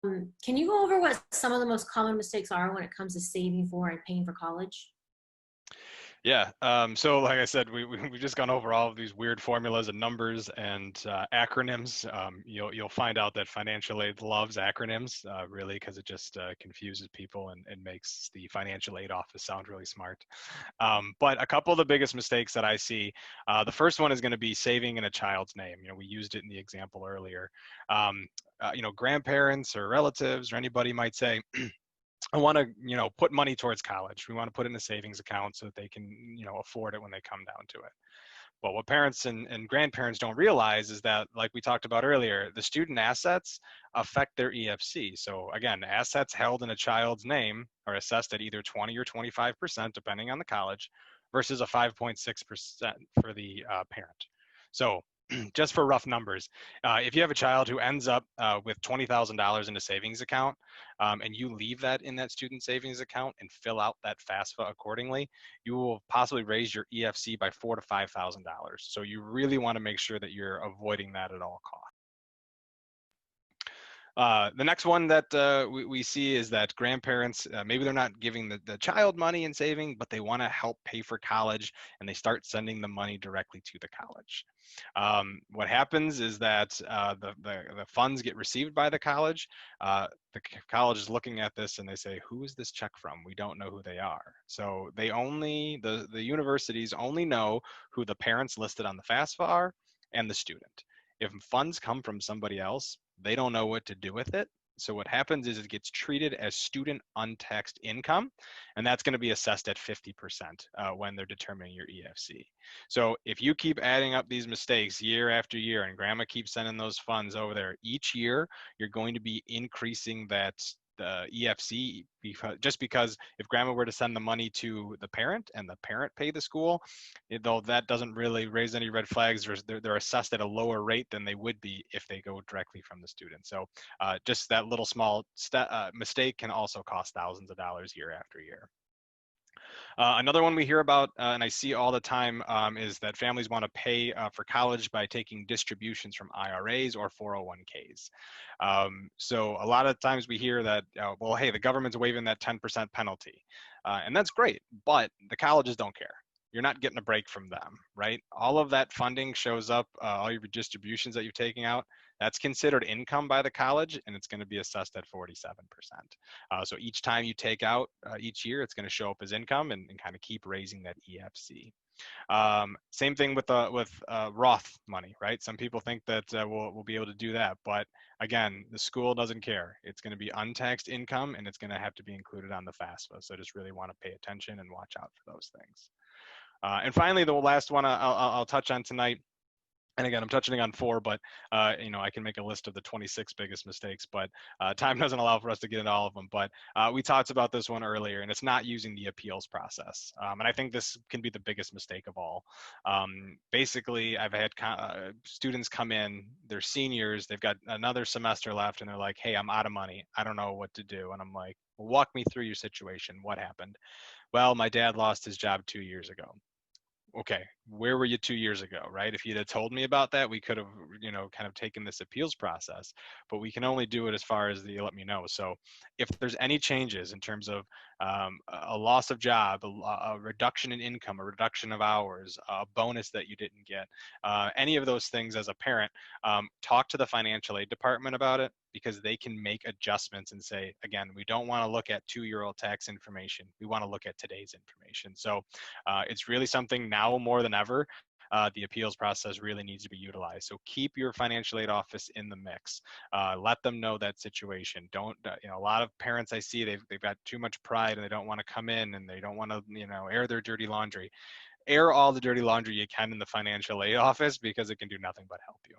Can you go over what some of the most common mistakes are when it comes to saving for and paying for college? Yeah. So like I said, we've just gone over all of these weird formulas and numbers and acronyms. You'll find out that financial aid loves acronyms, really, because it just confuses people and makes the financial aid office sound really smart. But a couple of the biggest mistakes that I see, the first one is going to be saving in a child's name. We used it in the example earlier. Grandparents or relatives or anybody might say, I want to, put money towards college. We want to put in a savings account so that they can, afford it when they come down to it. But what parents and grandparents don't realize is that, like we talked about earlier, the student assets affect their EFC. So again, assets held in a child's name are assessed at either 20 or 25%, depending on the college, versus a 5.6% for the parent. So just for rough numbers, if you have a child who ends up with $20,000 in a savings account, and you leave that in that student savings account and fill out that FAFSA accordingly, you will possibly raise your EFC by $4,000 to $5,000. So you really want to make sure that you're avoiding that at all costs. The next one that we see is that grandparents, maybe they're not giving the child money and saving, but they want to help pay for college, and they start sending the money directly to the college. What happens is that the funds get received by the college. The college is looking at this and they say, who is this check from? We don't know who they are. So the universities only know who the parents listed on the FAFSA are and the student. If funds come from somebody else, they don't know what to do with it. So what happens is it gets treated as student untaxed income, and that's going to be assessed at 50% when they're determining your EFC. So if you keep adding up these mistakes year after year, and grandma keeps sending those funds over there each year, you're going to be increasing that the EFC, because if grandma were to send the money to the parent and the parent pay the school, though that doesn't really raise any red flags, they're assessed at a lower rate than they would be if they go directly from the student. So just that little small mistake can also cost thousands of dollars year after year. Another one we hear about, and I see all the time, is that families want to pay for college by taking distributions from IRAs or 401ks. So a lot of times we hear that, well, hey, the government's waiving that 10% penalty. And that's great, but the colleges don't care. You're not getting a break from them, right? All of that funding shows up, all your distributions that you're taking out, that's considered income by the college, and it's going to be assessed at 47%. So each time you take out each year, it's going to show up as income and kind of keep raising that EFC. Same thing with Roth money, right? Some people think that we'll be able to do that, but again, the school doesn't care. It's going to be untaxed income, and it's going to have to be included on the FAFSA. So just really want to pay attention and watch out for those things. And finally, the last one I'll touch on tonight, and again, I'm touching on 4, but I can make a list of the 26 biggest mistakes, but time doesn't allow for us to get into all of them. But we talked about this one earlier, and it's not using the appeals process. And I think this can be the biggest mistake of all. Basically, I've had students come in, they're seniors, they've got another semester left, and they're like, hey, I'm out of money. I don't know what to do. And I'm like, well, walk me through your situation. What happened? Well, my dad lost his job 2 years ago. Okay, where were you 2 years ago, right? If you'd have told me about that, we could have, kind of taken this appeals process, but we can only do it as far as you let me know. So if there's any changes in terms of a loss of job, a reduction in income, a reduction of hours, a bonus that you didn't get, any of those things as a parent, talk to the financial aid department about it, because they can make adjustments and say, again, we don't want to look at 2-year-old tax information. We want to look at today's information. So it's really something now more than ever. The appeals process really needs to be utilized. So keep your financial aid office in the mix. Let them know that situation. Don't, a lot of parents I see, they've got too much pride and they don't want to come in and they don't want to, air their dirty laundry. Air all the dirty laundry you can in the financial aid office, because it can do nothing but help you.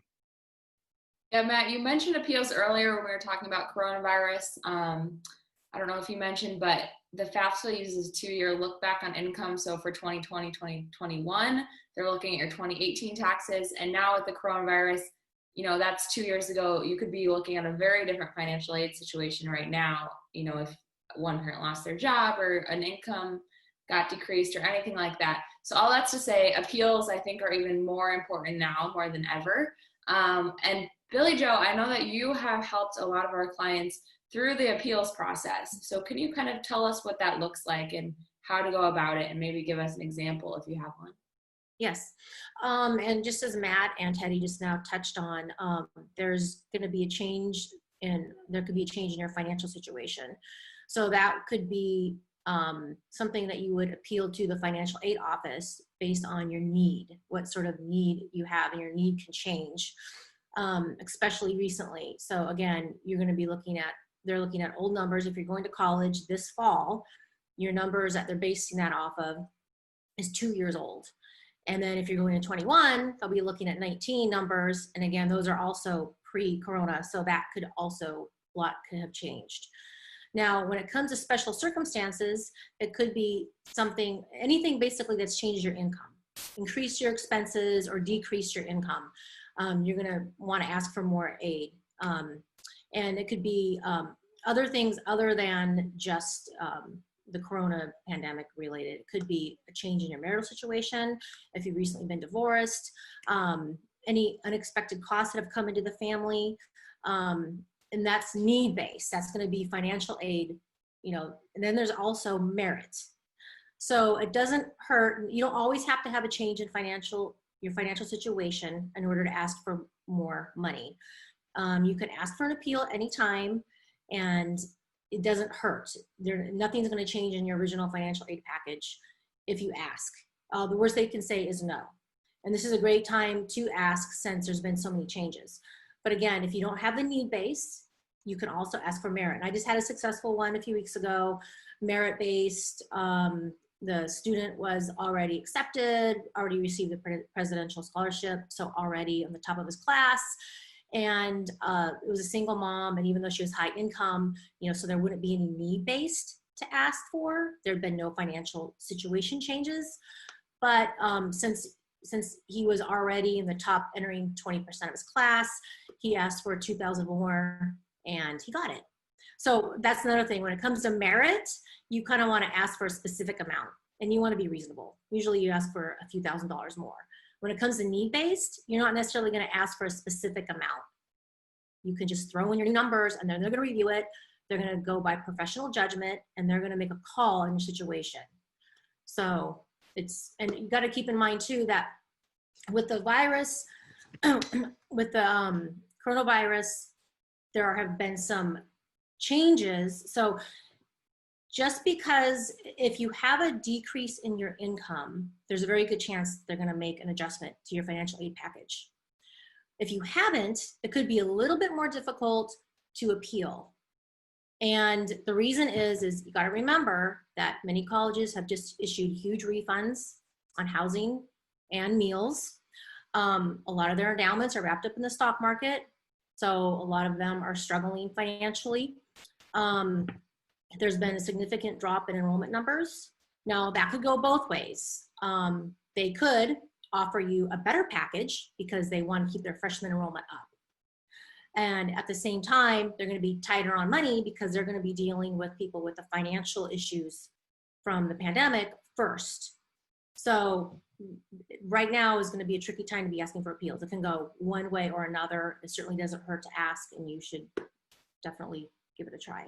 Yeah, Matt, you mentioned appeals earlier when we were talking about coronavirus. I don't know if you mentioned, but the FAFSA uses 2-year look back on income. So for 2020, 2021, they're looking at your 2018 taxes. And now with the coronavirus, that's 2 years ago. You could be looking at a very different financial aid situation right now, if one parent lost their job or an income got decreased or anything like that. So all that's to say, appeals, I think, are even more important now, more than ever. And Billy Joe, I know that you have helped a lot of our clients through the appeals process. So can you kind of tell us what that looks like and how to go about it, and maybe give us an example if you have one? Yes. And just as Matt and Teddy just now touched on, there's going to be a change there could be a change in your financial situation. So that could be something that you would appeal to the financial aid office based on your need, what sort of need you have, and your need can change, especially recently. So again, they're looking at old numbers. If you're going to college this fall, your numbers that they're basing that off of is 2 years old. And then if you're going to 21, they'll be looking at 19 numbers. And again, those are also pre-corona. So that could also, a lot could have changed. Now, when it comes to special circumstances, it could be anything basically that's changed your income, increase your expenses or decrease your income. You're gonna wanna ask for more aid. And it could be other things other than just the corona pandemic related. It could be a change in your marital situation, if you've recently been divorced, any unexpected costs that have come into the family, and that's need-based. That's going to be financial aid, and then there's also merit. So it doesn't hurt. You don't always have to have a change in your financial situation in order to ask for more money. You can ask for an appeal anytime, and it doesn't hurt. Nothing's going to change in your original financial aid package if you ask. The worst they can say is no. And this is a great time to ask since there's been so many changes. But again, if you don't have the need base, you can also ask for merit. And I just had a successful one a few weeks ago, merit-based. The student was already accepted, already received the presidential scholarship, so already on the top of his class. And it was a single mom, and even though she was high income, so there wouldn't be any need-based to ask for. There'd been no financial situation changes. But since he was already in the top, entering 20% of his class, he asked for $2,000 more, and he got it. So that's another thing. When it comes to merit, you kind of want to ask for a specific amount, and you want to be reasonable. Usually you ask for a few $1,000s more. When it comes to need-based, you're not necessarily going to ask for a specific amount. You can just throw in your new numbers, and then they're going to review it. They're going to go by professional judgment, and they're going to make a call on your situation. So and you got to keep in mind too that with the virus, with the coronavirus, there have been some changes. So just because if you have a decrease in your income, there's a very good chance they're going to make an adjustment to your financial aid package. If you haven't, it could be a little bit more difficult to appeal. And the reason is you got to remember that many colleges have just issued huge refunds on housing and meals. A lot of their endowments are wrapped up in the stock market, so a lot of them are struggling financially. There's been a significant drop in enrollment numbers. Now, that could go both ways. They could offer you a better package because they want to keep their freshman enrollment up. And at the same time, they're going to be tighter on money because they're going to be dealing with people with the financial issues from the pandemic first. So right now is going to be a tricky time to be asking for appeals. It can go one way or another. It certainly doesn't hurt to ask, and you should definitely give it a try.